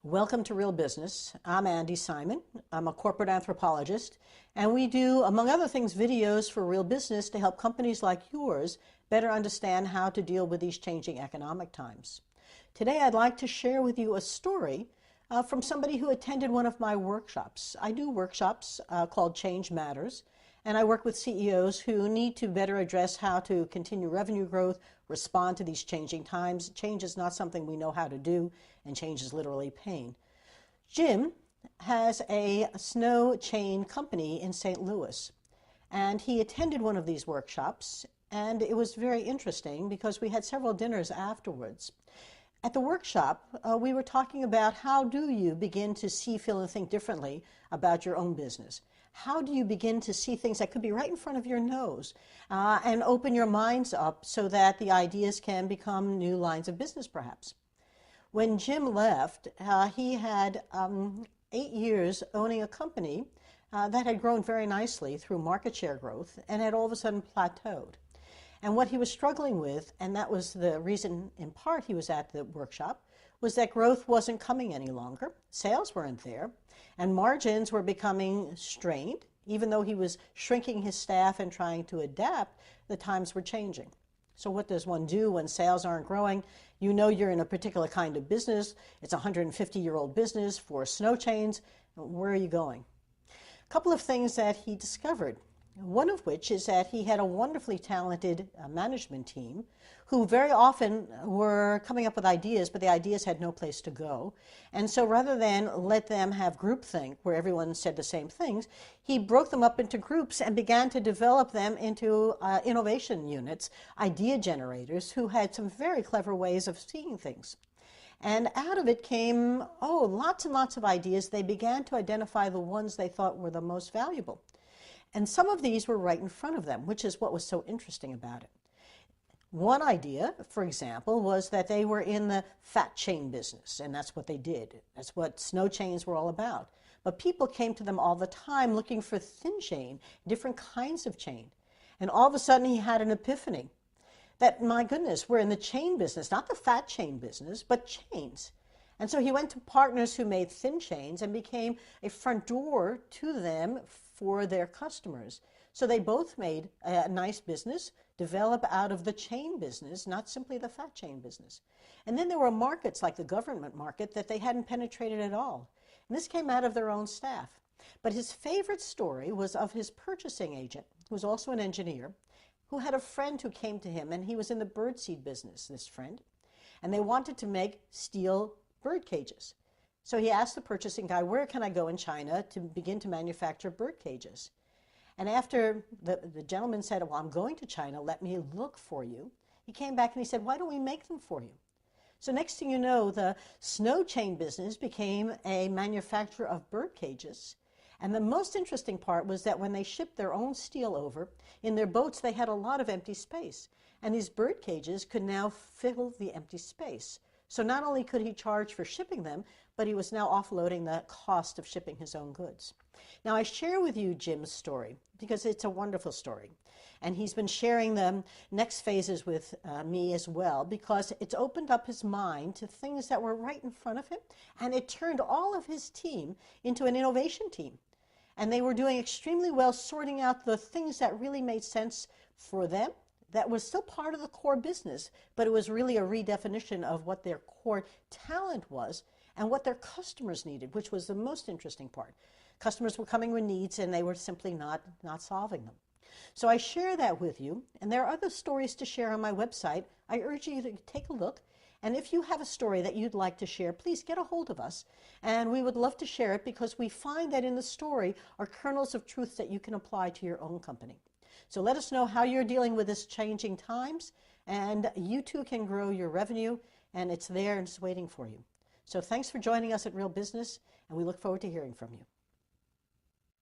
Welcome to Real Business. I'm Andi Simon. I'm a corporate anthropologist, and we do, among other things, videos for real business to help companies like yours better understand how to deal with these changing economic times. Today, I'd like to share with you a story from somebody who attended one of my workshops. I do workshops called Change Matters, and I work with CEOs who need to better address how to continue revenue growth, respond to these changing times. Change is not something we know how to do, and change is literally pain. Jim has a snow chain company in St. Louis, and he attended one of these workshops, and it was very interesting because we had several dinners afterwards. At the workshop, we were talking about how do you begin to see, feel, and think differently about your own business. How do you begin to see things that could be right in front of your nose and open your minds up so that the ideas can become new lines of business, perhaps? When Jim left, he had 8 years owning a company that had grown very nicely through market share growth and had all of a sudden plateaued. And what he was struggling with, and that was the reason in part he was at the workshop, was that growth wasn't coming any longer, sales weren't there, and margins were becoming strained. Even though he was shrinking his staff and trying to adapt, the times were changing. So what does one do when sales aren't growing? You know you're in a particular kind of business. It's a 150-year-old business for snow chains. Where are you going? A couple of things that he discovered. One of which is that he had a wonderfully talented management team who very often were coming up with ideas, but the ideas had no place to go. And so rather than let them have groupthink where everyone said the same things, he broke them up into groups and began to develop them into innovation units, idea generators who had some very clever ways of seeing things. And out of it came, lots and lots of ideas. They began to identify the ones they thought were the most valuable. And some of these were right in front of them, which is what was so interesting about it. One idea, for example, was that they were in the fat chain business, and that's what they did. That's what snow chains were all about. But people came to them all the time looking for thin chain, different kinds of chain. And all of a sudden he had an epiphany that, my goodness, we're in the chain business, not the fat chain business, but chains. And so he went to partners who made thin chains and became a front door to them for their customers. So they both made a nice business, develop out of the chain business, not simply the fat chain business. And then there were markets like the government market that they hadn't penetrated at all. And this came out of their own staff. But his favorite story was of his purchasing agent, who was also an engineer, who had a friend who came to him, and he was in the birdseed business, this friend. And they wanted to make steel bird cages. So he asked the purchasing guy, where can I go in China to begin to manufacture bird cages? And after the gentleman said, well, I'm going to China, let me look for you, he came back and he said, why don't we make them for you? So next thing you know, the snow chain business became a manufacturer of bird cages. And the most interesting part was that when they shipped their own steel over, in their boats they had a lot of empty space. And these bird cages could now fill the empty space. So not only could he charge for shipping them, but he was now offloading the cost of shipping his own goods. Now I share with you Jim's story because it's a wonderful story. And he's been sharing the next phases with me as well because it's opened up his mind to things that were right in front of him. And it turned all of his team into an innovation team. And they were doing extremely well sorting out the things that really made sense for them. That was still part of the core business, but it was really a redefinition of what their core talent was and what their customers needed, which was the most interesting part. Customers were coming with needs and they were simply not solving them. So I share that with you, and there are other stories to share on my website. I urge you to take a look, and if you have a story that you'd like to share, please get a hold of us, and we would love to share it because we find that in the story are kernels of truth that you can apply to your own company. So let us know how you're dealing with this changing times, and you too can grow your revenue, and it's there and it's waiting for you. So thanks for joining us at Real Business, and we look forward to hearing from you.